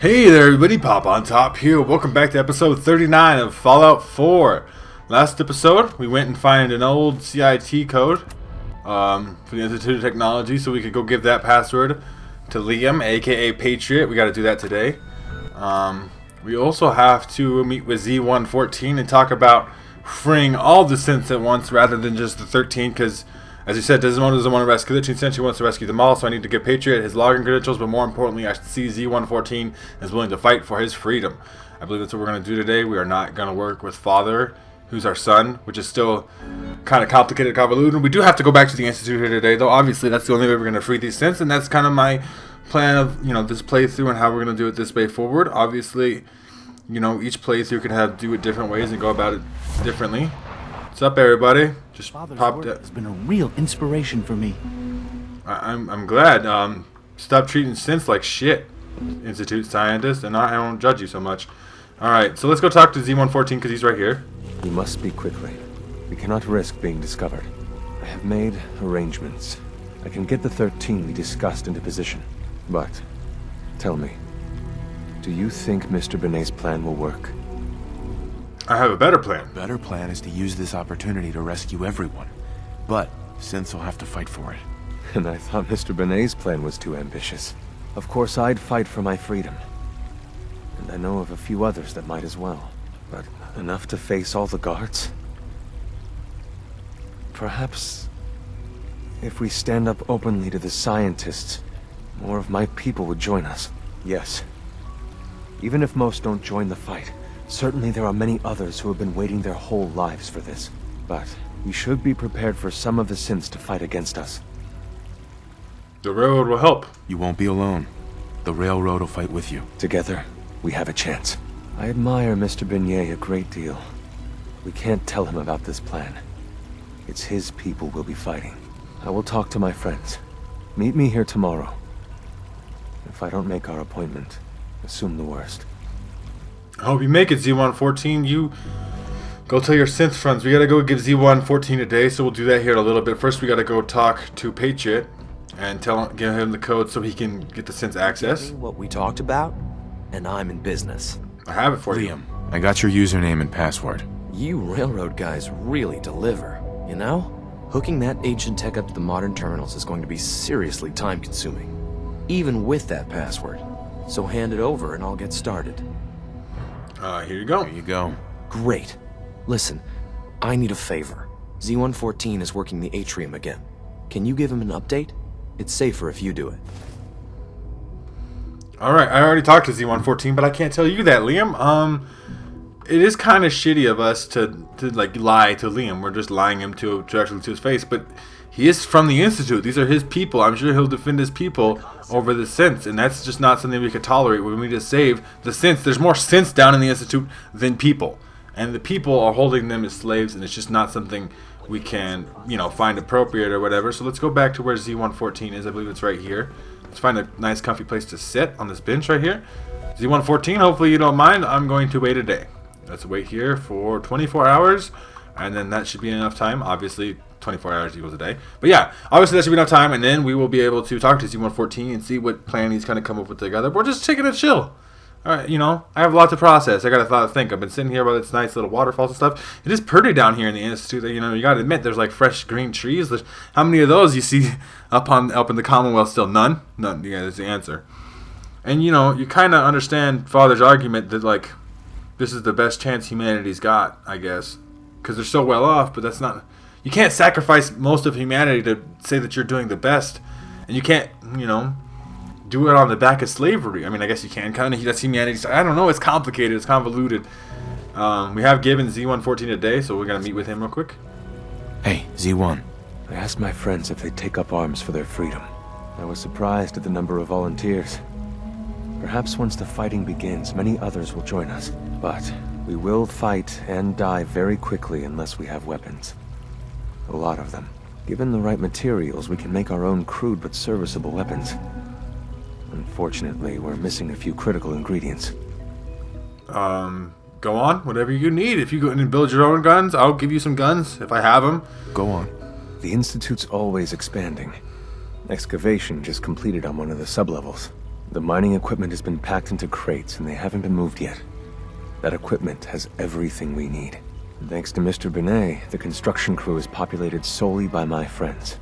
Hey there everybody, PoponTop here. Welcome back to episode 39 of Fallout 4. Last episode, we went and found an old CIT code for the Institute of Technology so we could go give that password to Liam, aka Patriot. We got to do that today. We also have to meet with Z114 and talk about freeing all the synths at once rather than just the 13, because as you said, Desdamona doesn't want to rescue the 13th century, wants to rescue them all, so I need to give Patriot his login credentials, but more importantly, I see Z114 is willing to fight for his freedom. I believe that's what we're going to do today. We are not going to work with Father, who's our son, which is still kind of complicated, convoluted. We do have to go back to the Institute here today, though. Obviously, that's the only way we're going to free these synths, and that's kind of my plan of, this playthrough and how we're going to do it this way forward. Obviously, each playthrough could do it different ways and go about it differently. What's up, everybody? Just popped up. It's been a real inspiration for me. I'm glad. Stop treating synths like shit, Institute scientist, and I won't judge you so much. Alright, so let's go talk to Z114 because he's right here. We must speak quickly. We cannot risk being discovered. I have made arrangements. I can get the 13 we discussed into position. But, tell me, do you think Mr. Benet's plan will work? I have a better plan. Better plan is to use this opportunity to rescue everyone. But synths will have to fight for it. And I thought Mr. Benet's plan was too ambitious. Of course, I'd fight for my freedom. And I know of a few others that might as well. But enough to face all the guards? Perhaps, if we stand up openly to the scientists, more of my people would join us. Yes. Even if most don't join the fight, certainly there are many others who have been waiting their whole lives for this. But we should be prepared for some of the synths to fight against us. The railroad will help. You won't be alone. The railroad will fight with you. Together, we have a chance. I admire Mr. Benet a great deal. We can't tell him about this plan. It's his people we'll be fighting. I will talk to my friends. Meet me here tomorrow. If I don't make our appointment, assume the worst. I hope you make it, Z114. You go tell your synth friends. We gotta go give Z114 a day, so we'll do that here in a little bit. First, we gotta go talk to Patriot and give him the code so he can get the synth access. What we talked about, and I'm in business. I have it for you. Liam, I got your username and password. You railroad guys really deliver, you know? Hooking that ancient tech up to the modern terminals is going to be seriously time-consuming, even with that password. So hand it over and I'll get started. Here you go. Here you go. Great. Listen, I need a favor. Z114 is working the atrium again. Can you give him an update? It's safer if you do it. Alright, I already talked to Z114, but I can't tell you that, Liam. It is kind of shitty of us to lie to Liam. We're just lying him directly to his face, but he is from the Institute. These are his people. I'm sure he'll defend his people over the synths, and that's just not something we could tolerate. We need to save the synths. There's more synths down in the Institute than people, and the people are holding them as slaves, and it's just not something we can, find appropriate or whatever. So let's go back to where Z114 is. I believe it's right here. Let's find a nice comfy place to sit on this bench right here. Z114, hopefully you don't mind. I'm going to wait a day. Let's wait here for 24 hours, and then that should be enough time. Obviously, 24 hours equals a day. But yeah, obviously that should be enough time, and then we will be able to talk to Z114 and see what plan he's kind of come up with together. We're just taking a chill. Alright, I have a lot to process. I got a lot to think. I've been sitting here by this nice little waterfalls and stuff. It is pretty down here in the Institute. You got to admit, there's like fresh green trees. How many of those you see up in the Commonwealth still? None? None. Yeah, that's the answer. And, you kind of understand Father's argument that, this is the best chance humanity's got, I guess. Because they're so well off, but that's not... You can't sacrifice most of humanity to say that you're doing the best. And you can't, do it on the back of slavery. I mean, I guess you can kind of. That's humanity. I don't know. It's complicated. It's convoluted. We have given Z114 a day, so we're going to meet with him real quick. Hey, Z1. I asked my friends if they'd take up arms for their freedom. I was surprised at the number of volunteers. Perhaps once the fighting begins, many others will join us. But we will fight and die very quickly unless we have weapons. A lot of them. Given the right materials, we can make our own crude but serviceable weapons. Unfortunately, we're missing a few critical ingredients. Go on. Whatever you need. If you go in and build your own guns, I'll give you some guns if I have them. Go on. The Institute's always expanding. Excavation just completed on one of the sublevels. The mining equipment has been packed into crates and they haven't been moved yet. That equipment has everything we need. And thanks to Mr. Benet, the construction crew is populated solely by my friends.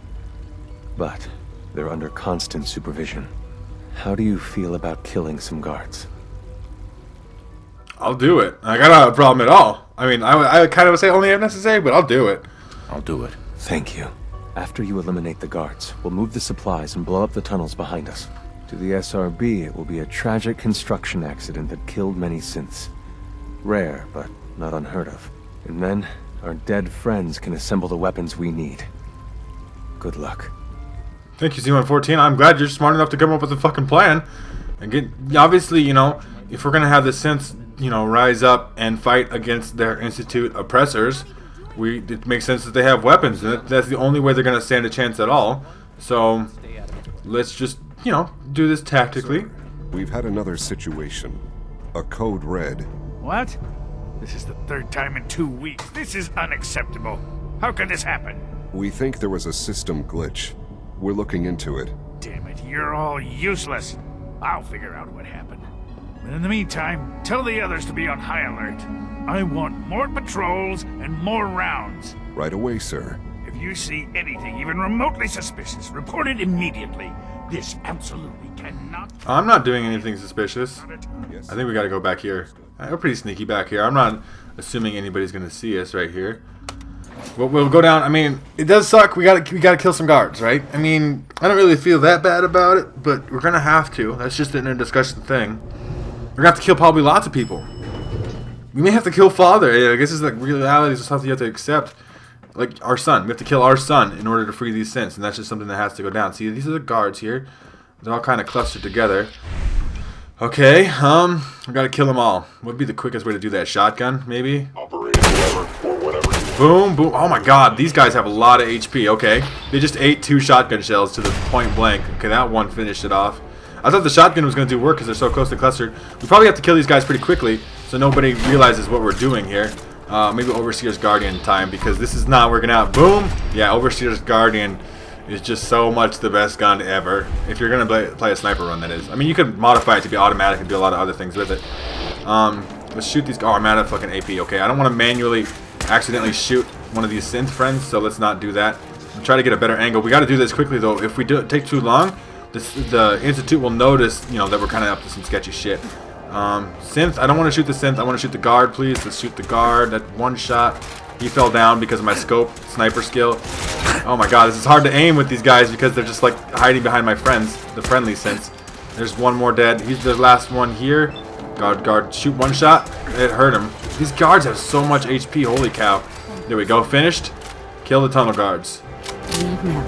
But they're under constant supervision. How do you feel about killing some guards? I'll do it. I got no problem at all. I mean, I kind of say only if necessary, but I'll do it. I'll do it. Thank you. After you eliminate the guards, we'll move the supplies and blow up the tunnels behind us. To the SRB, it will be a tragic construction accident that killed many synths. Rare, but not unheard of. And then, our dead friends can assemble the weapons we need. Good luck. Thank you, Z114. I'm glad you're smart enough to come up with a fucking plan. And get, obviously, you know, if we're gonna have the synths, you know, rise up and fight against their Institute oppressors, it makes sense that they have weapons. That's the only way they're gonna stand a chance at all. So, let's just, you know, do this tactically. We've had another situation. A code red. What? This is the third time in 2 weeks. This is unacceptable. How can this happen? We think there was a system glitch. We're looking into it. Damn it, you're all useless. I'll figure out what happened. But in the meantime, tell the others to be on high alert. I want more patrols and more rounds. Right away, sir. If you see anything even remotely suspicious, report it immediately. This absolutely cannot... I'm not doing anything suspicious. Yes. I think we gotta go back here. We're pretty sneaky back here. I'm not assuming anybody's gonna see us right here. We'll go down. I mean, it does suck. We gotta kill some guards, right? I mean, I don't really feel that bad about it, but we're gonna have to. That's just an in-discussion thing. We're gonna have to kill probably lots of people. We may have to kill father. I guess it's like reality is something you have to accept. Like our son. We have to kill our son in order to free these synths, and that's just something that has to go down. See, these are the guards here. They're all kind of clustered together. Okay, we gotta kill them all. What would be the quickest way to do that? Shotgun, maybe? Boom, boom. Oh my god, these guys have a lot of HP. Okay, they just ate 2 shotgun shells to the point blank. Okay, that one finished it off. I thought the shotgun was gonna do work because they're so close to clustered. We probably have to kill these guys pretty quickly so nobody realizes what we're doing here. Maybe Overseer's Guardian time because this is not working out. Boom! Yeah, Overseer's Guardian is just so much the best gun ever. If you're gonna play a sniper run, that is. I mean, you could modify it to be automatic and do a lot of other things with it. Let's shoot these. Oh, I'm out of fucking AP. Okay, I don't want to manually accidentally shoot one of these synth friends, so let's not do that. We'll try to get a better angle. We got to do this quickly though. If we take too long, the Institute will notice, you know, that we're kind of up to some sketchy shit. Synth. I don't want to shoot the synth. I want to shoot the guard, please. Let's shoot the guard. That one shot. He fell down because of my scope sniper skill. Oh my god, this is hard to aim with these guys because they're just like hiding behind my friends, the friendly synths. There's one more dead. He's the last one here. Guard, shoot one shot. It hurt him. These guards have so much HP. Holy cow. There we go. Finished. Kill the tunnel guards. Leave now.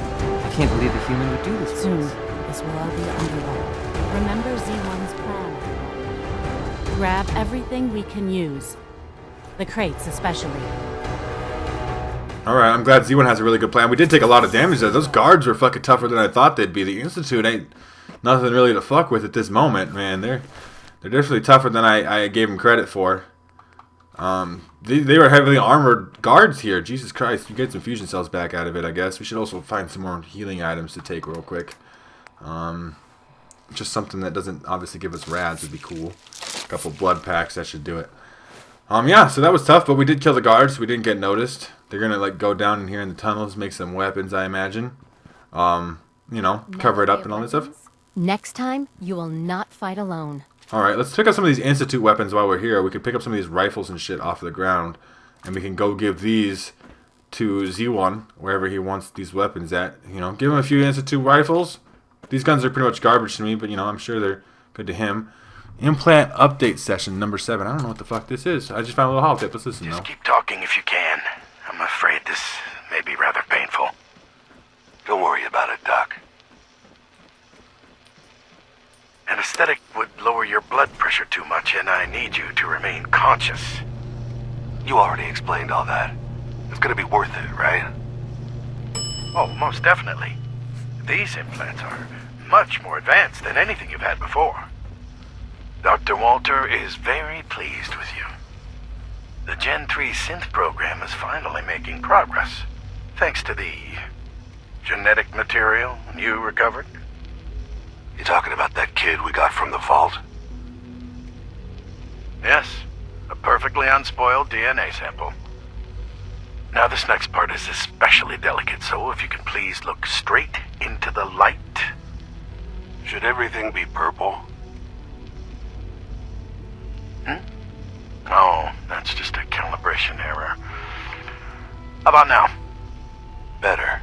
I can't believe a human would do this to Soon, us. this will all be underway. Remember Z1's plan. Grab everything we can use. The crates especially. Alright, I'm glad Z1 has a really good plan. We did take a lot of damage there. Those guards were fucking tougher than I thought they'd be. The Institute ain't nothing really to fuck with at this moment, man. They're definitely tougher than I gave them credit for. They were heavily armored guards here. Jesus Christ, you get some fusion cells back out of it, I guess. We should also find some more healing items to take real quick. Just something that doesn't obviously give us rads would be cool. A couple blood packs, that should do it. Yeah, so that was tough, but we did kill the guards. We didn't get noticed. They're gonna like go down in here in the tunnels, make some weapons, I imagine. You know, cover it up and all that stuff. Next time, you will not fight alone. Alright, let's pick up some of these Institute weapons while we're here. We could pick up some of these rifles and shit off the ground. And we can go give these to Z1, wherever he wants these weapons at. You know, give him a few Institute rifles. These guns are pretty much garbage to me, but you know, I'm sure they're good to him. Implant update session number 7. I don't know what the fuck this is. I just found a little holotape. Let's listen though. Just keep talking if you can. I'm afraid this may be rather painful. Don't worry about it, Doc. Anesthetic would lower your blood pressure too much, and I need you to remain conscious. You already explained all that. It's gonna be worth it, right? Oh, most definitely. These implants are much more advanced than anything you've had before. Dr. Walter is very pleased with you. The Gen 3 synth program is finally making progress, thanks to the genetic material you recovered. You talking about that kid we got from the vault? Yes, a perfectly unspoiled DNA sample. Now this next part is especially delicate, so if you can please look straight into the light. Should everything be purple? Oh, that's just a calibration error. How about now? Better.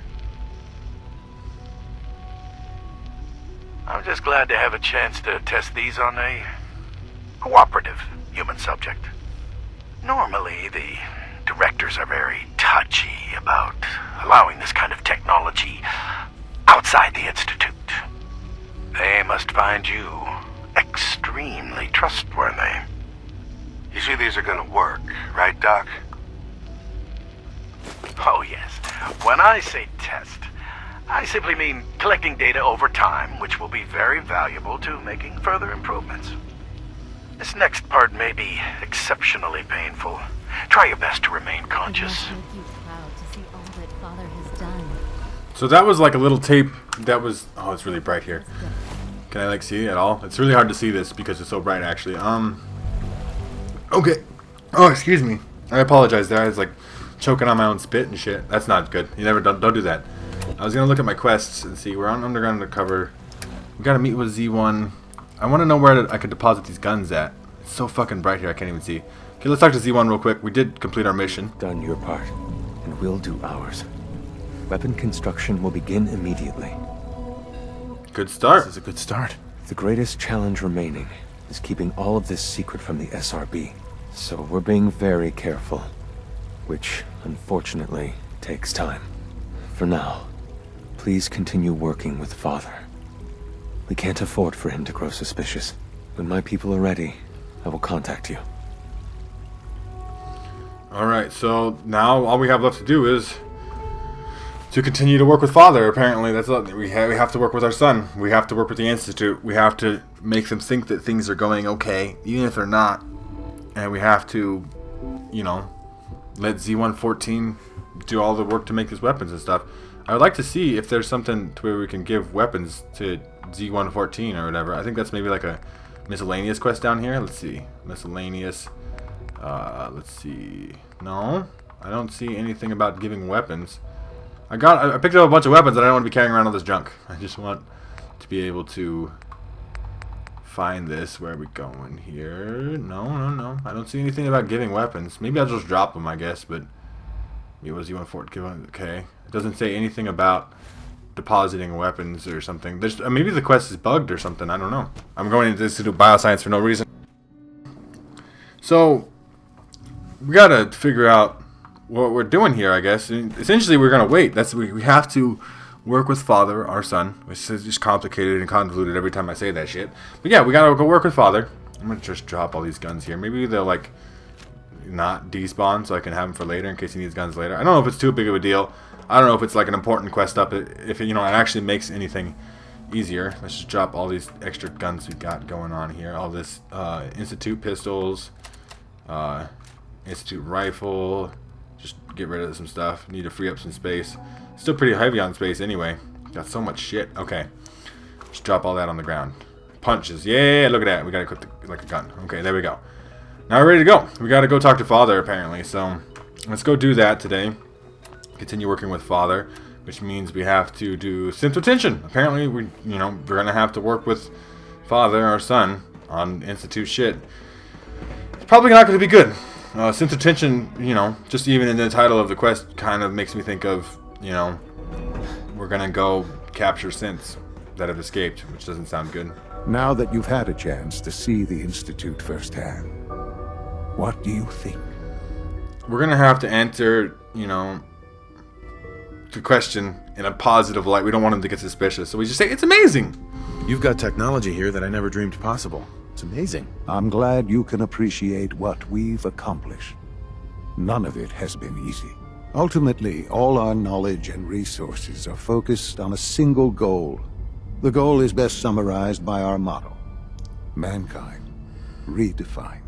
I'm just glad to have a chance to test these on a cooperative human subject. Normally, the directors are very touchy about allowing this kind of technology outside the Institute. They must find you extremely trustworthy. You see these are gonna work, right, Doc? Oh, yes. When I say test, I simply mean collecting data over time, which will be very valuable to making further improvements. This next part may be exceptionally painful. Try your best to remain conscious. It must make you proud to see all that Father has done. So that was like a little tape that was... Oh, it's really bright here. Can I like see it at all? It's really hard to see this because it's so bright actually. Okay. Oh, excuse me. I apologize there. I was like choking on my own spit and shit. That's not good. You never don't do that. I was gonna look at my quests and see. We're on underground undercover. We gotta meet with Z1. I want to know where I could deposit these guns at. It's so fucking bright here. I can't even see. Okay, let's talk to Z1 real quick. We did complete our mission. Done your part, and we'll do ours. Weapon construction will begin immediately. Good start. This is a good start. The greatest challenge remaining is keeping all of this secret from the SRB. So we're being very careful, which unfortunately takes time. For now, please continue working with Father. We can't afford for him to grow suspicious. When my people are ready, I will contact you. Alright, so now all we have left to do is to continue to work with Father. Apparently, that's all. We have to work with our son. We have to work with the Institute. We have to make them think that things are going okay, even if they're not. And we have to, you know, let Z114 do all the work to make these weapons and stuff. I would like to see if there's something to where we can give weapons to Z114 or whatever. I think that's maybe like a miscellaneous quest down here. Let's see. Miscellaneous. Let's see. No, I don't see anything about giving weapons. I picked up a bunch of weapons and I don't want to be carrying around all this junk. I just want to be able to find this. Where are we going here? No. I don't see anything about giving weapons. Maybe I'll just drop them, I guess, but it was Z114. Okay. It doesn't say anything about depositing weapons or something. There's maybe the quest is bugged or something. I don't know. I'm going into this to do bioscience for no reason. So we gotta figure out what we're doing here, I guess. And essentially, we're gonna wait. We have to work with Father, our son, which is just complicated and convoluted every time I say that shit. But yeah, we gotta go work with Father. I'm gonna just drop all these guns here. Maybe they'll like not despawn so I can have them for later in case he needs guns later. I don't know if it's too big of a deal. I don't know if it's like an important quest up. If it, you know, it actually makes anything easier. Let's just drop all these extra guns we got going on here. All this Institute pistols, Institute rifle. Just get rid of some stuff. Need to free up some space. Still pretty heavy on space anyway. Got so much shit. Okay. Just drop all that on the ground. Punches. Yeah, look at that. We got equipped like a gun. Okay, there we go. Now we're ready to go. We got to go talk to Father apparently. So let's go do that today. Continue working with Father, which means we have to do synth retention. Apparently, we're gonna have to work with Father, our son, on Institute shit. It's probably not going to be good. Synth retention, just even in the title of the quest, kind of makes me think of, we're gonna go capture synths that have escaped, which doesn't sound good. Now that you've had a chance to see the Institute firsthand, what do you think? We're gonna have to answer, the question in a positive light. We don't want him to get suspicious, so we just say it's amazing. You've got technology here that I never dreamed possible. It's amazing. I'm glad you can appreciate what we've accomplished. None of it has been easy. Ultimately, all our knowledge and resources are focused on a single goal. The goal is best summarized by our motto: mankind redefined.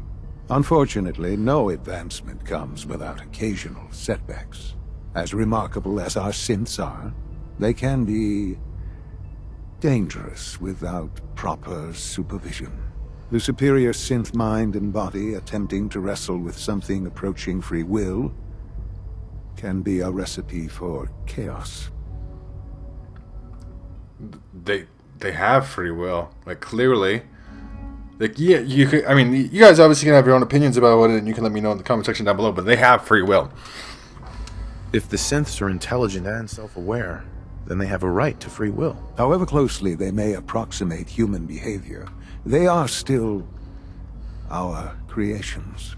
Unfortunately, no advancement comes without occasional setbacks. As remarkable as our synths are, they can be dangerous without proper supervision. The superior synth mind and body attempting to wrestle with something approaching free will can be a recipe for chaos. They have free will, like clearly. Like, yeah, you could. I mean, you guys obviously can have your own opinions about it, and you can let me know in the comment section down below. But they have free will. If the synths are intelligent and self-aware, then they have a right to free will. However closely they may approximate human behavior, they are still our creations.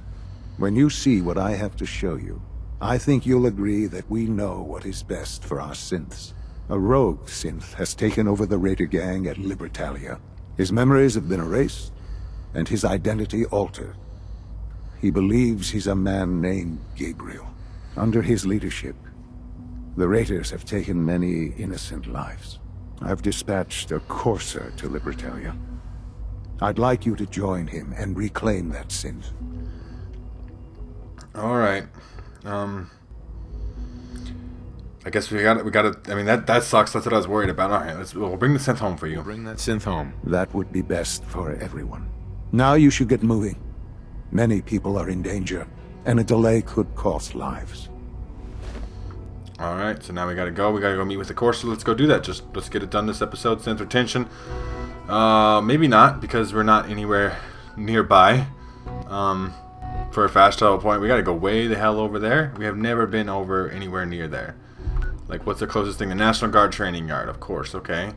When you see what I have to show you, I think you'll agree that we know what is best for our synths. A rogue synth has taken over the Raider gang at Libertalia. His memories have been erased, and his identity altered. He believes he's a man named Gabriel. Under his leadership, the Raiders have taken many innocent lives. I've dispatched a courser to Libertalia. I'd like you to join him and reclaim that synth. All right. I guess we got it. I mean, that sucks. That's what I was worried about. All right, we'll bring the synth home for you. We'll bring that synth home. That would be best for everyone. Now you should get moving. Many people are in danger, and a delay could cost lives. All right, so now we gotta go. We gotta go meet with the course. So let's go do that. Just let's get it done this episode. Synth retention. Maybe not, because we're not anywhere nearby. For a fast travel point, we gotta go way the hell over there. We have never been over anywhere near there. Like, what's the closest thing? The National Guard training yard, of course. Okay.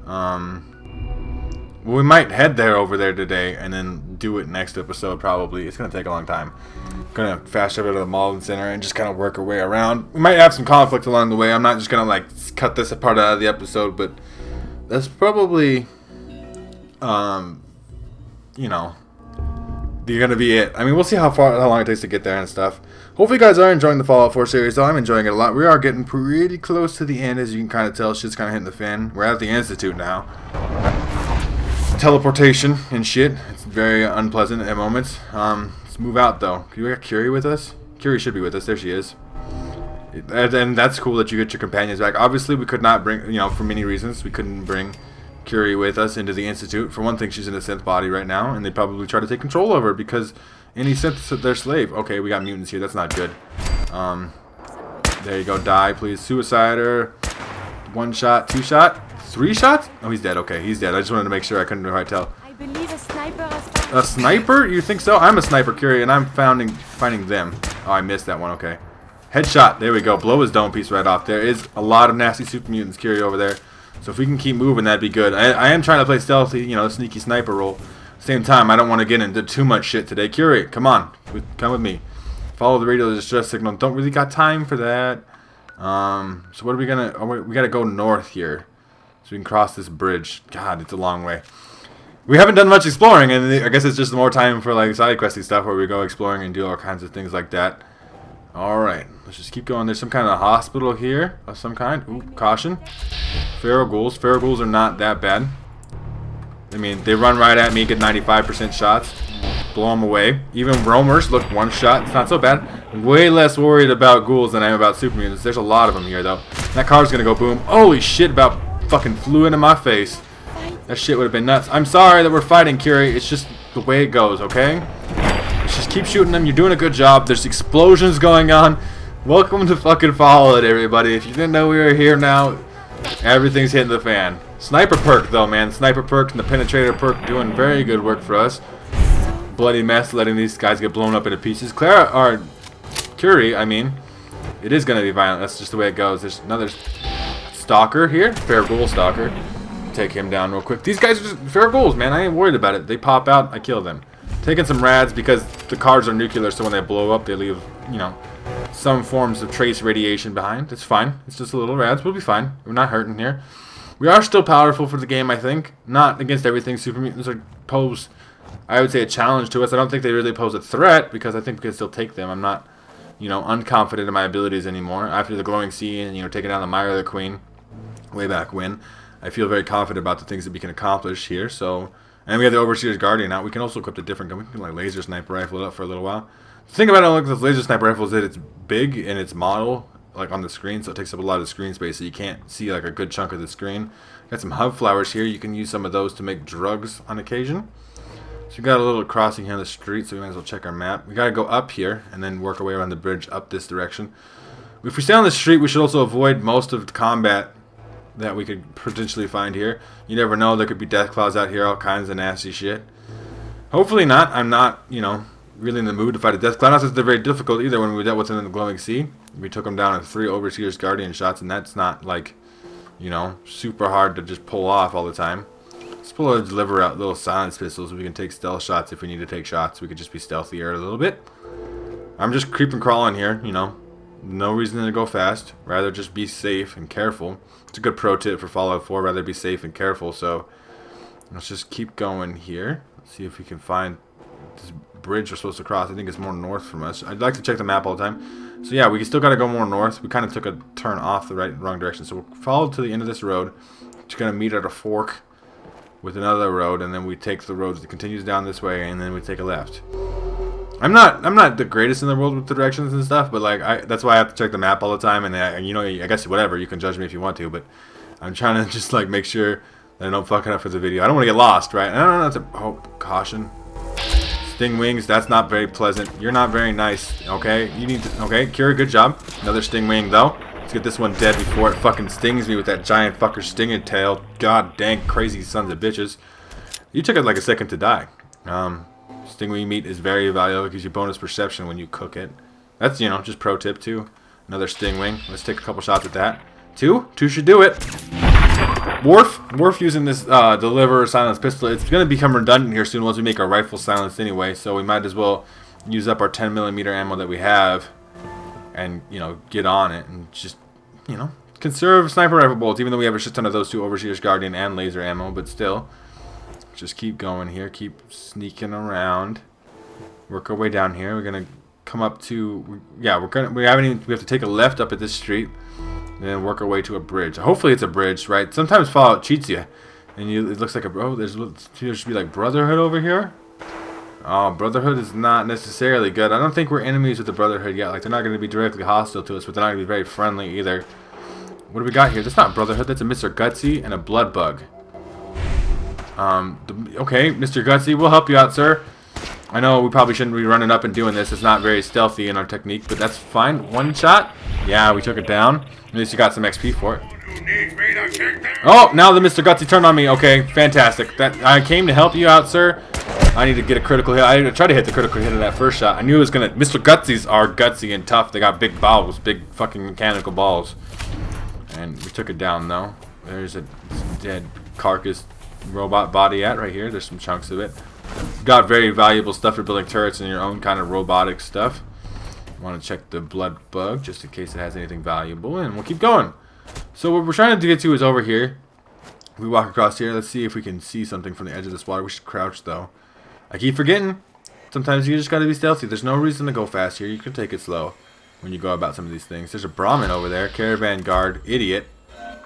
Well, we might head there over there today, and then do it next episode. Probably. It's gonna take a long time. Gonna fast travel to the Malden Center and just kind of work our way around. We might have some conflict along the way. I'm not just gonna like cut this apart out of the episode, but that's probably, you know, you're gonna be it. I mean, we'll see how long it takes to get there and stuff. Hopefully, you guys are enjoying the Fallout 4 series. Though I'm enjoying it a lot. We are getting pretty close to the end, as you can kind of tell. Shit's kind of hitting the fan. We're at the Institute now. Teleportation and shit. It's very unpleasant at moments. Let's move out though. We got Curie with us. Curie should be with us. There she is. And that's cool that you get your companions back. Obviously, we could not bring, you know, for many reasons, we couldn't bring Curie with us into the Institute. For one thing, she's in a synth body right now, and they'd probably try to take control of her because any synth's their slave. Okay, we got mutants here. That's not good. There you go. Die, please. Suicider. 1 shot, 2 shot, 3 shots? Oh, he's dead. Okay, he's dead. I just wanted to make sure. I couldn't quite tell. I believe a sniper. A sniper? You think so? I'm a sniper, Curie, and I'm finding them. Oh, I missed that one. Okay. Headshot. There we go. Blow his dome piece right off. There is a lot of nasty super mutants, Curie, over there. So if we can keep moving, that'd be good. I am trying to play stealthy, you know, sneaky sniper role. Same time, I don't want to get into too much shit today. Curie, come on. Come with me. Follow the radio distress signal. Don't really got time for that. So what are we gonna... Oh, we gotta go north here. So we can cross this bridge. God, it's a long way. We haven't done much exploring, and I guess it's just more time for like side questy stuff where we go exploring and do all kinds of things like that. Alright, let's just keep going. There's some kind of hospital here of some kind. Ooh, caution. Feral ghouls. Feral ghouls are not that bad. I mean, they run right at me, get 95% shots. Blow them away. Even roamers, look, 1 shot. It's not so bad. I'm way less worried about ghouls than I am about super mutants. There's a lot of them here, though. That car's gonna go boom. Holy shit, about fucking flew into my face. That shit would have been nuts. I'm sorry that we're fighting, Curie. It's just the way it goes, okay? Let's just keep shooting them. You're doing a good job. There's explosions going on. Welcome to fucking Fallout, everybody. If you didn't know we were here now, everything's hitting the fan. Sniper perk, though, man. Sniper perk and the penetrator perk doing very good work for us. Bloody mess, letting these guys get blown up into pieces. Curie, I mean, it is going to be violent. That's just the way it goes. There's another stalker here. Fair ghoul stalker. Take him down real quick. These guys are just fair ghouls, man. I ain't worried about it. They pop out, I kill them. Taking some rads because the cars are nuclear, so when they blow up, they leave, you know, some forms of trace radiation behind. It's fine. It's just a little rads. We'll be fine. We're not hurting here. We are still powerful for the game, I think. Not against everything. Super mutants are pose, I would say, a challenge to us. I don't think they really pose a threat because I think we can still take them. I'm not, you know, unconfident in my abilities anymore. After the glowing sea and, you know, taking down the Myra the Queen way back when, I feel very confident about the things that we can accomplish here. So, and we have the Overseer's Guardian out. We can also equip a different gun. We can like laser sniper rifle it up for a little while. The thing about it, like this laser sniper rifle, is that it's big in its model, like on the screen, so it takes up a lot of screen space. So you can't see like a good chunk of the screen. Got some hub flowers here. You can use some of those to make drugs on occasion. So we got a little crossing here on the street, so we might as well check our map. We gotta go up here and then work our way around the bridge up this direction. If we stay on the street, we should also avoid most of the combat that we could potentially find here. You never know, there could be death claws out here, all kinds of nasty shit. Hopefully not. I'm not, you know, really in the mood to fight a death cloud. Not that they're very difficult either when we dealt with them in the glowing sea. We took them down in 3 Overseer's Guardian shots, and that's not like, you know, super hard to just pull off all the time. Let's pull a deliver out little silence pistols. We can take stealth shots if we need to take shots. We could just be stealthier a little bit. I'm just creeping crawling here, you know. No reason to go fast. Rather just be safe and careful. It's a good pro tip for Fallout 4. Rather be safe and careful. So let's just keep going here. Let's see if we can find this bridge we're supposed to cross. I think it's more north from us. I'd like to check the map all the time. So yeah, we still got to go more north. We kind of took a turn off the wrong direction. So we'll follow to the end of this road. It's going to meet at a fork with another road, and then we take the road that continues down this way, and then we take a left. I'm not the greatest in the world with the directions and stuff, but like that's why I have to check the map all the time. And you know, I guess whatever, you can judge me if you want to, but I'm trying to just like make sure that I don't fuck it up for the video. I don't want to get lost, right? I don't know. That's a caution. Sting wings. That's not very pleasant. You're not very nice. Okay, you need to. Okay, Kira, good job. Another sting wing though. Let's get this one dead before it fucking stings me with that giant fucker stinging tail. God dang, crazy sons of bitches. You took it like a second to die. Stingwing meat is very valuable. It gives you bonus perception when you cook it. That's, you know, just pro tip too. Another stingwing. Let's take a couple shots at that. Two should do it. Worf using this deliver silence pistol. It's going to become redundant here soon once we make our rifle silenced anyway. So we might as well use up our 10mm ammo that we have. And, you know, get on it and just, you know, conserve sniper rifle bullets. Even though we have a shit ton of those 2 Overseer's Guardian and laser ammo. But still, just keep going here. Keep sneaking around. Work our way down here. We're going to come up to, yeah, we have to take a left up at this street. And then work our way to a bridge. Hopefully it's a bridge, right? Sometimes Fallout cheats you. And it looks like there should be like Brotherhood over here. Oh, Brotherhood is not necessarily good. I don't think we're enemies with the Brotherhood yet. Like, they're not going to be directly hostile to us, but they're not going to be very friendly either. What do we got here? That's not Brotherhood. That's a Mr. Gutsy and a Blood Bug. Okay, Mr. Gutsy, we'll help you out, sir. I know we probably shouldn't be running up and doing this. It's not very stealthy in our technique, but that's fine. One shot. Yeah, we took it down. At least you got some XP for it. Oh, now the Mr. Gutsy turned on me. Okay, fantastic. I came to help you out, sir. I need to get a critical hit. I tried to hit the critical hit in that first shot. I knew it was gonna. Mr. Gutsy's are gutsy and tough. They got big balls, big fucking mechanical balls. And we took it down though. There's a dead carcass robot body right here. There's some chunks of it. Got very valuable stuff for building turrets and your own kind of robotic stuff. Want to check the blood bug just in case it has anything valuable, and we'll keep going. So what we're trying to get to is over here. We walk across here. Let's see if we can see something from the edge of this water. We should crouch though. I keep forgetting. Sometimes you just gotta be stealthy. There's no reason to go fast here. You can take it slow when you go about some of these things. There's a Brahmin over there. Caravan Guard. Idiot.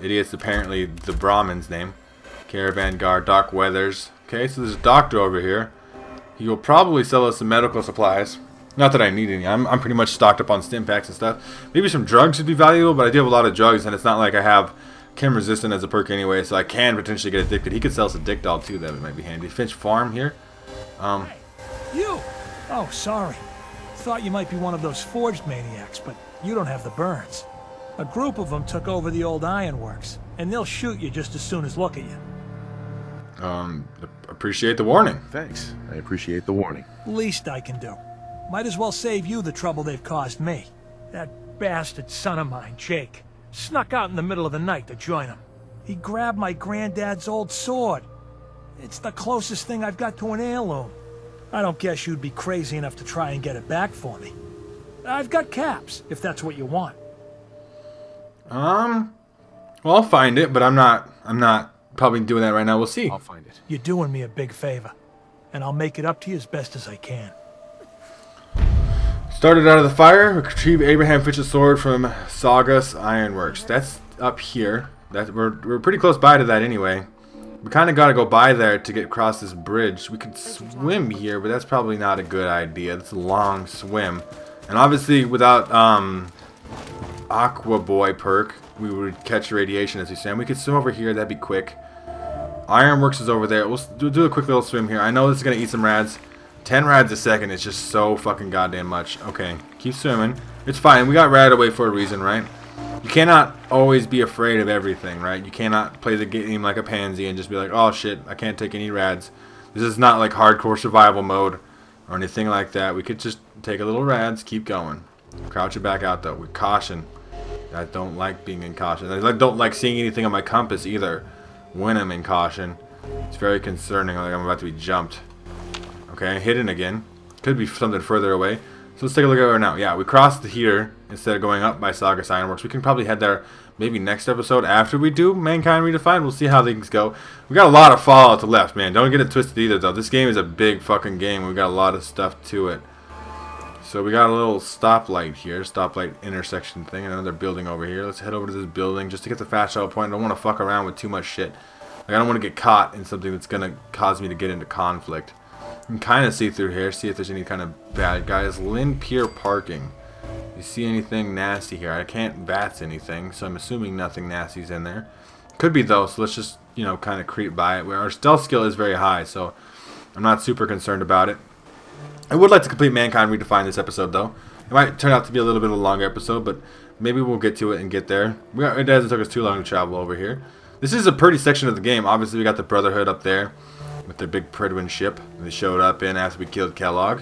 Idiot's apparently the Brahmin's name. Caravan Guard. Dark Weathers. Okay, so there's a doctor over here. He will probably sell us some medical supplies. Not that I need any. I'm pretty much stocked up on stim packs and stuff. Maybe some drugs would be valuable, but I do have a lot of drugs, and it's not like I have chem resistant as a perk anyway, so I can potentially get addicted. He could sell us a dick doll too. That might be handy. Finch Farm here. You! Oh, sorry. Thought you might be one of those forged maniacs, but you don't have the burns. A group of them took over the old ironworks, and they'll shoot you just as soon as look at you. Appreciate the warning. Thanks. I appreciate the warning. Least I can do. Might as well save you the trouble they've caused me. That bastard son of mine, Jake, snuck out in the middle of the night to join them. He grabbed my granddad's old sword. It's the closest thing I've got to an heirloom. I don't guess you'd be crazy enough to try and get it back for me. I've got caps, if that's what you want. Well, I'll find it, but I'm not probably doing that right now. We'll see. I'll find it. You're doing me a big favor, and I'll make it up to you as best as I can. Started out of the fire. Retrieve Abraham Fitch's sword from Saugus Ironworks. That's up here. We're pretty close by to that anyway. We kind of got to go by there to get across this bridge. We could swim here, but that's probably not a good idea. It's a long swim. And obviously without Aqua Boy perk, we would catch radiation, as you say. And we could swim over here. That'd be quick. Ironworks is over there. We'll do a quick little swim here. I know this is going to eat some rads. 10 rads a second is just so fucking goddamn much. Okay, keep swimming. It's fine. We got rad away for a reason, right? You cannot always be afraid of everything, right? You cannot play the game like a pansy and just be like, oh shit, I can't take any rads. This is not like hardcore survival mode or anything like that. We could just take a little rads, keep going. Crouch it back out though, with caution. I don't like being in caution. I don't like seeing anything on my compass either when I'm in caution. It's very concerning, like I'm about to be jumped. Okay, hidden again. Could be something further away. So let's take a look at it now. Yeah, we crossed here instead of going up by Saga Ironworks. We can probably head there maybe next episode after we do Mankind Redefined. We'll see how things go. We got a lot of Fallout to left, man. Don't get it twisted either, though. This game is a big fucking game. We got a lot of stuff to it. So we got a little stoplight here. Stoplight intersection thing. Another building over here. Let's head over to this building just to get the fast travel point. I don't want to fuck around with too much shit. Like, I don't want to get caught in something that's going to cause me to get into conflict. You can kind of see through here, see if there's any kind of bad guys. Lynn Pier Parking. You see anything nasty here? I can't bats anything, so I'm assuming nothing nasty's in there. Could be though, so let's just, you know, kind of creep by it. Our stealth skill is very high, so I'm not super concerned about it. I would like to complete Mankind Redefined this episode though. It might turn out to be a little bit of a longer episode, but maybe we'll get to it and get there. It doesn't take us too long to travel over here. This is a pretty section of the game. Obviously, we got the Brotherhood up there with their big Pridwin ship they showed up in after we killed Kellogg.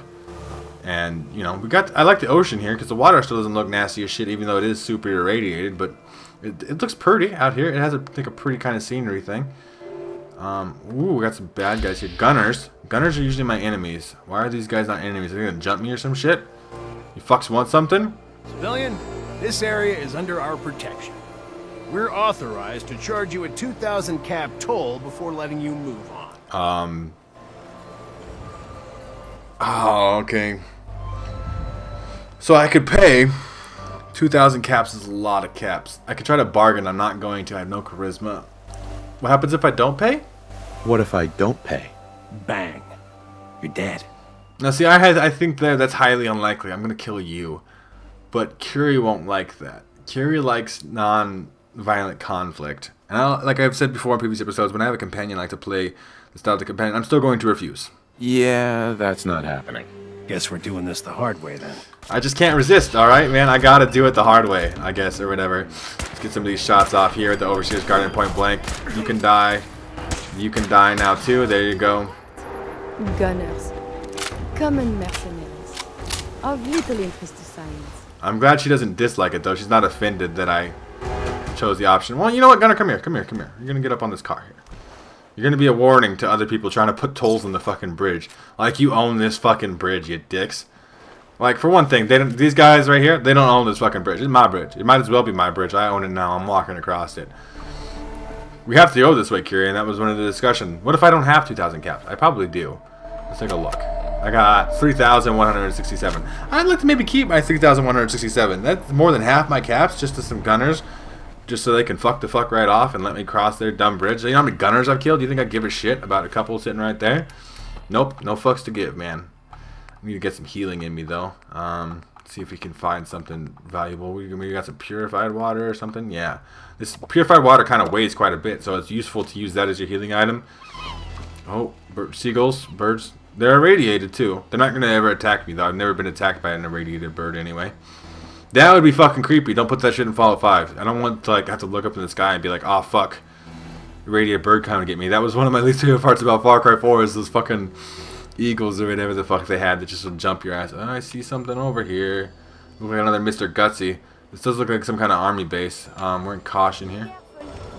And, you know, I like the ocean here because the water still doesn't look nasty as shit, even though it is super irradiated, but it looks pretty out here. It has, I think, a pretty kind of scenery thing. Ooh, we got some bad guys here. Gunners. Gunners are usually my enemies. Why are these guys not enemies? Are they gonna jump me or some shit? You fucks want something? Civilian, this area is under our protection. We're authorized to charge you a 2,000 cap toll before letting you move on. Oh, okay. So I could pay 2,000 caps is a lot of caps. I could try to bargain. I'm not going to. I have no charisma. What happens if I don't pay? What if I don't pay? Bang. You're dead. Now, see, I think that's highly unlikely. I'm going to kill you. But Curie won't like that. Curie likes non-violent conflict. And like I've said before in previous episodes, when I have a companion I like to play the style of the companion, I'm still going to refuse. Yeah, that's not happening. Guess we're doing this the hard way then. I just can't resist, alright, man? I gotta do it the hard way, I guess, or whatever. Let's get some of these shots off here at the Overseer's Garden point blank. You can die. You can die now, too. There you go. Gunners. Common mercenaries. Of little interest to science. I'm glad she doesn't dislike it, though. She's not offended that I chose the option. Well, you know what, Gunner? Come here. Come here. Come here. You're gonna get up on this car here. You're gonna be a warning to other people trying to put tolls on the fucking bridge. Like you own this fucking bridge, you dicks. Like, for one thing, these guys right here, they don't own this fucking bridge. It's my bridge. It might as well be my bridge. I own it now. I'm walking across it. We have to go this way, Curie, and that was one of the discussion. What if I don't have 2,000 caps? I probably do. Let's take a look. I got 3,167. I'd like to maybe keep my 3,167. That's more than half my caps just to some gunners. Just so they can fuck the fuck right off and let me cross their dumb bridge. You know how many gunners I've killed? Do you think I'd give a shit about a couple sitting right there? Nope. No fucks to give, man. I need to get some healing in me, though. See if we can find something valuable. We got some purified water or something. Yeah. This purified water kind of weighs quite a bit, so it's useful to use that as your healing item. Oh, seagulls, birds. They're irradiated, too. They're not going to ever attack me, though. I've never been attacked by an irradiated bird, anyway. That would be fucking creepy. Don't put that shit in Fallout 5. I don't want to, like, have to look up in the sky and be like, oh, fuck. Irradiated bird coming to get me. That was one of my least favorite parts about Far Cry 4 is those fucking eagles or whatever the fuck they had that just would jump your ass. Oh, I see something over here. Look like another Mr. Gutsy. This does look like some kind of army base. We're in caution here.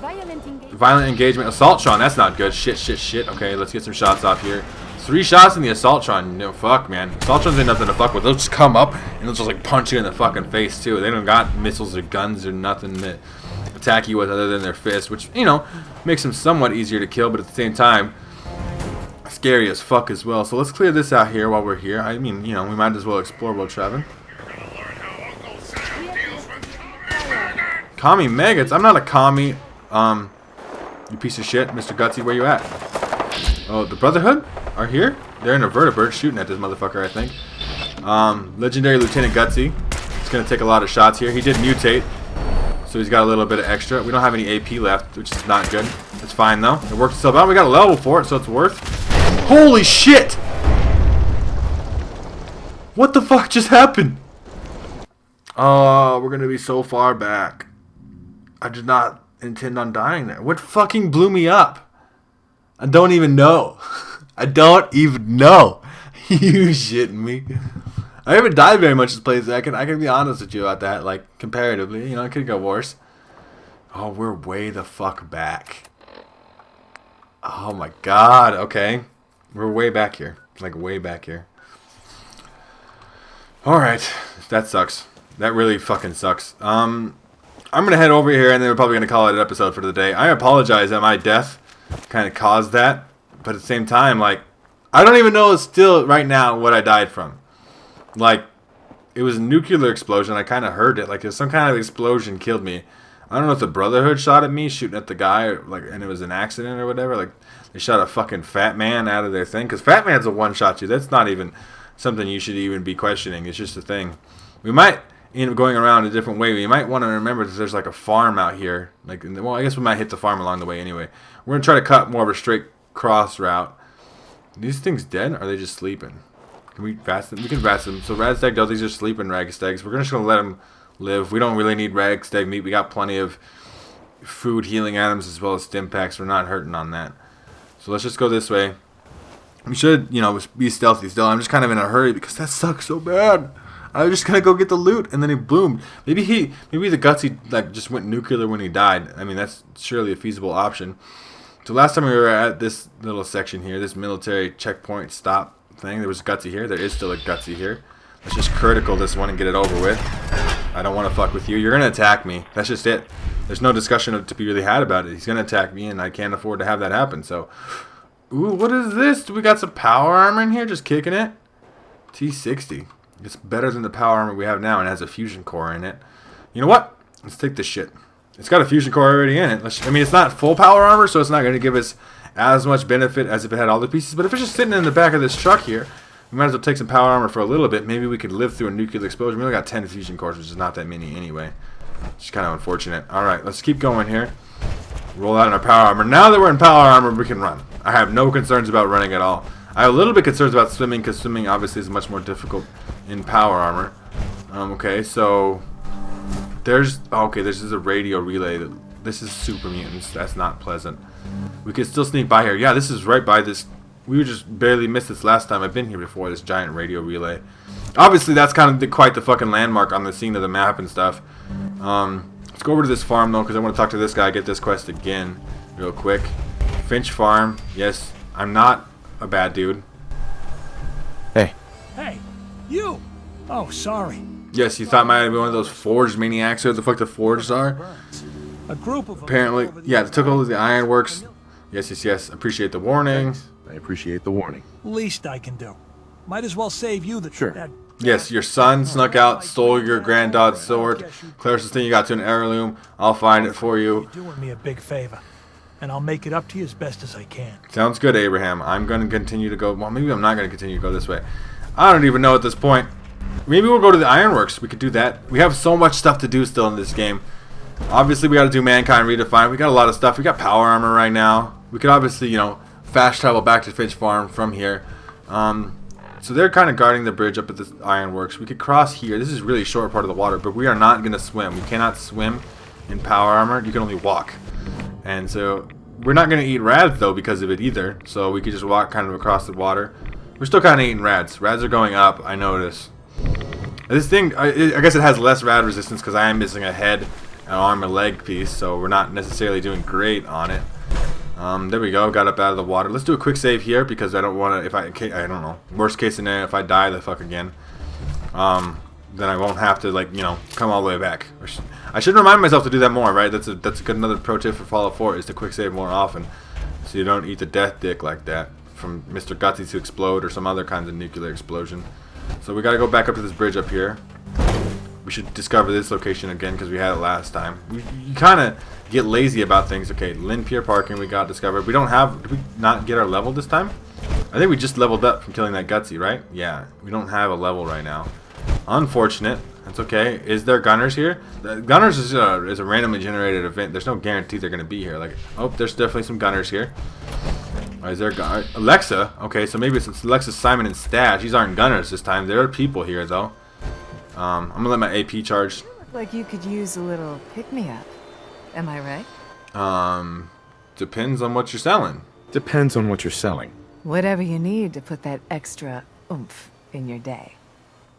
Violent engagement. Assaultron. That's not good. Shit. Okay, let's get some shots off here. 3 shots in the Assaultron. No, fuck, man. Assaultrons ain't nothing to fuck with. They'll just come up and they'll just, like, punch you in the fucking face, too. They don't got missiles or guns or nothing that attack you with other than their fists, which, you know, makes them somewhat easier to kill, but at the same time, scary as fuck as well. So let's clear this out here while we're here. I mean, you know, we might as well explore while traveling. Commie maggots? I'm not a commie. You piece of shit. Mr. Gutsy, where you at? Oh, the Brotherhood are here? They're in a vertibird shooting at this motherfucker, I think. Legendary Lieutenant Gutsy. It's going to take a lot of shots here. He did mutate. So he's got a little bit of extra. We don't have any AP left, which is not good. It's fine though. It worked itself out. We got a level for it, so it's worth. Holy shit! What the fuck just happened? Oh, we're gonna be so far back. I did not intend on dying there. What fucking blew me up? I don't even know. I don't even know. You shitting me? I haven't died very much this place. I can be honest with you about that. Like, comparatively, you know, it could go worse. Oh, we're way the fuck back. Oh my god. Okay, we're way back here. Like way back here. All right, that sucks. That really fucking sucks. I'm gonna head over here, and then we're probably gonna call it an episode for the day. I apologize that my death kind of caused that, but at the same time, like, I don't even know still right now what I died from. Like, it was a nuclear explosion. I kind of heard it. Like, there's some kind of explosion killed me. I don't know if the Brotherhood shot at me, shooting at the guy, or, like, and it was an accident or whatever. Like, they shot a fucking Fat Man out of their thing, because Fat Man's a one-shot you. That's not even something you should even be questioning. It's just a thing. We might end up going around a different way. We might want to remember that there's like a farm out here. Like, well, I guess we might hit the farm along the way anyway. We're gonna try to cut more of a straight cross route. Are these things dead? Or are they just sleeping? Can we fast them? We can fast them. So Radstag does. These are sleeping Ragstags. We're just gonna let them live. We don't really need Ragstag meat. We got plenty of food, healing items, as well as stim packs. We're not hurting on that. So let's just go this way. We should, you know, be stealthy still. I'm just kind of in a hurry because that sucks so bad. I was just gonna go get the loot, and then he bloomed. Maybe the gutsy like just went nuclear when he died. I mean, that's surely a feasible option. So last time we were at this little section here, this military checkpoint stop thing, there was gutsy here. There is still a gutsy here. Let's just critical this one and get it over with. I don't want to fuck with you. You're gonna attack me. That's just it. There's no discussion to be really had about it. He's gonna attack me, and I can't afford to have that happen. So, ooh, what is this? Do we got some power armor in here? Just kicking it. T60. It's better than the power armor we have now, and it has a fusion core in it. You know what? Let's take this shit. It's got a fusion core already in it. I mean, it's not full power armor, so it's not going to give us as much benefit as if it had all the pieces. But if it's just sitting in the back of this truck here, we might as well take some power armor for a little bit. Maybe we could live through a nuclear explosion. We only got 10 fusion cores, which is not that many anyway. It's kind of unfortunate. All right, let's keep going here. Roll out in our power armor. Now that we're in power armor, we can run. I have no concerns about running at all. I have a little bit concerns about swimming, because swimming obviously is much more difficult in power armor. Okay, so there's a radio relay. This is super mutants. That's not pleasant. We could still sneak by here. Yeah, this is right by this. We just barely missed this last time. I've been here before. This giant radio relay. Obviously, that's kind of quite the fucking landmark on the scene of the map and stuff. Let's go over to this farm though, because I want to talk to this guy. Get this quest again, real quick. Finch Farm. Yes, I'm not a bad dude. Hey. Hey, you! Oh, sorry. Yes, you thought I might be one of those forged maniacs. Who the fuck the forged are? A group of apparently, yeah, they took over the ironworks. Yes. Appreciate the warning. Thanks. I appreciate the warning. Least I can do. Might as well save you the sure. Yes, your son snuck out, stole your granddad's sword. Closest thing you got to an heirloom. I'll find it for you. You're doing me a big favor, and I'll make it up to you as best as I can. Sounds good, Abraham. I'm going to continue to go. Well, maybe I'm not going to continue to go this way. I don't even know at this point. Maybe we'll go to the ironworks. We could do that. We have so much stuff to do still in this game. Obviously, we got to do Mankind Redefined. We got a lot of stuff. We got power armor right now. We could obviously, you know, fast travel back to Finch Farm from here. So they're kind of guarding the bridge up at the ironworks. We could cross here. This is really short part of the water, but we are not going to swim. We cannot swim in power armor. You can only walk. And so we're not going to eat rads, though, because of it either. So we could just walk kind of across the water. We're still kind of eating rads. Rads are going up, I notice. This thing, I guess it has less rad resistance because I am missing a head, an arm, and leg piece. So we're not necessarily doing great on it. There we go. Got up out of the water. Let's do a quick save here because I don't want to. I don't know. Worst case scenario, if I die the fuck again, then I won't have to, like, you know, come all the way back. I should remind myself to do that more, right? That's a good another pro tip for Fallout 4 is to quick save more often, so you don't eat the death dick like that from Mr. Gutsy to explode or some other kinds of nuclear explosion. So we got to go back up to this bridge up here. We should discover this location again because we had it last time. You kind of get lazy about things. Okay, Lynn Pier parking we got discovered. We don't have. Did we not get our level this time? I think we just leveled up from killing that Gutsy, right? Yeah, we don't have a level right now. Unfortunate. That's okay. Is there gunners here? The gunners is a randomly generated event. There's no guarantee they're going to be here. Like, oh, there's definitely some gunners here. Is there Alexa? Okay, so maybe it's Alexa, Simon, and Stash. These aren't gunners this time. There are people here, though. I'm going to let my AP charge. Look like you could use a little pick-me-up. Am I right? Depends on what you're selling. Depends on what you're selling. Whatever you need to put that extra oomph in your day.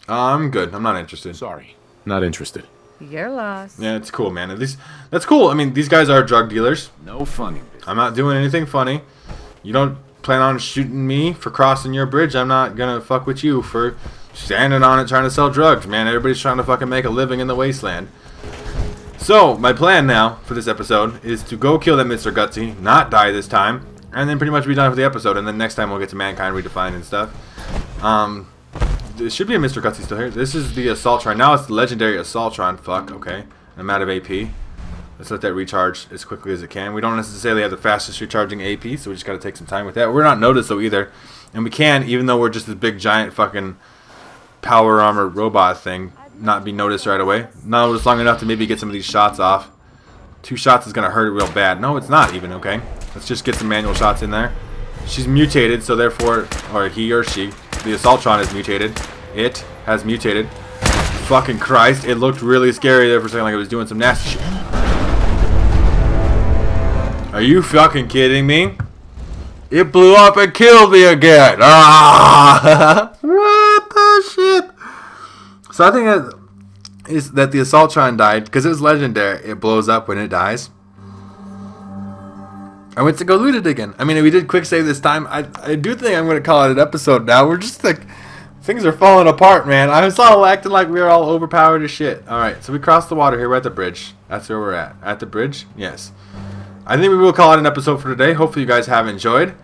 I'm good. I'm not interested. Sorry. Not interested. You're lost. Yeah, it's cool, man. At least that's cool. I mean, these guys are drug dealers. No funny. I'm not doing anything funny. You don't plan on shooting me for crossing your bridge. I'm not gonna fuck with you for standing on it trying to sell drugs, man. Everybody's trying to fucking make a living in the wasteland. So, my plan now for this episode is to go kill that Mr. Gutsy, not die this time, and then pretty much be done with the episode, and then next time we'll get to Mankind Redefined and stuff. There should be a Mr. Gutsy still here. This is the Assaultron. Now it's the legendary Assaultron. Fuck, okay. I'm out of AP. Let's let that recharge as quickly as it can. We don't necessarily have the fastest recharging AP, so we just gotta take some time with that. We're not noticed though either. And we can, even though we're just this big giant fucking power armor robot thing, not be noticed right away. Not noticed long enough to maybe get some of these shots off. 2 shots is gonna hurt it real bad. No, it's not even, okay. Let's just get some manual shots in there. She's mutated, so therefore, or he or she, the Assaultron is mutated. It has mutated. Fucking Christ, it looked really scary there for a second, like it was doing some nasty shit. Are you fucking kidding me? It blew up and killed me again. Ah! What the shit? So I think that the Assaultron died because it was legendary. It blows up when it dies. I went to go loot it again. I mean, we did quick save this time. I do think I'm going to call it an episode now. We're just like, things are falling apart, man. I was all acting like we were all overpowered as shit. Alright, so we crossed the water here. We're at the bridge. That's where we're at. At the bridge? Yes. I think we will call it an episode for today. Hopefully you guys have enjoyed.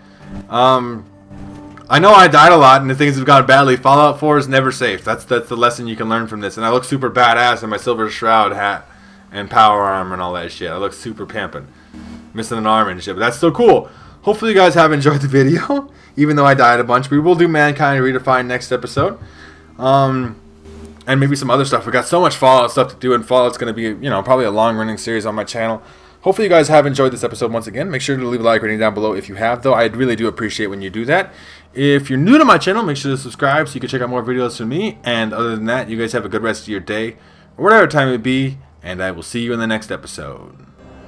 I know I died a lot and the things have gone badly. Fallout 4 is never safe. That's the lesson you can learn from this. And I look super badass in my silver shroud hat and power armor and all that shit. I look super pimpin'. Missing an arm and shit, but that's still cool. Hopefully you guys have enjoyed the video, even though I died a bunch. We will do Mankind Redefined next episode. And maybe some other stuff. We got so much Fallout stuff to do, and Fallout's going to be, you know, probably a long-running series on my channel. Hopefully you guys have enjoyed this episode once again. Make sure to leave a like rating down below if you have, though. I really do appreciate when you do that. If you're new to my channel, make sure to subscribe so you can check out more videos from me. And other than that, you guys have a good rest of your day, or whatever time it be, and I will see you in the next episode.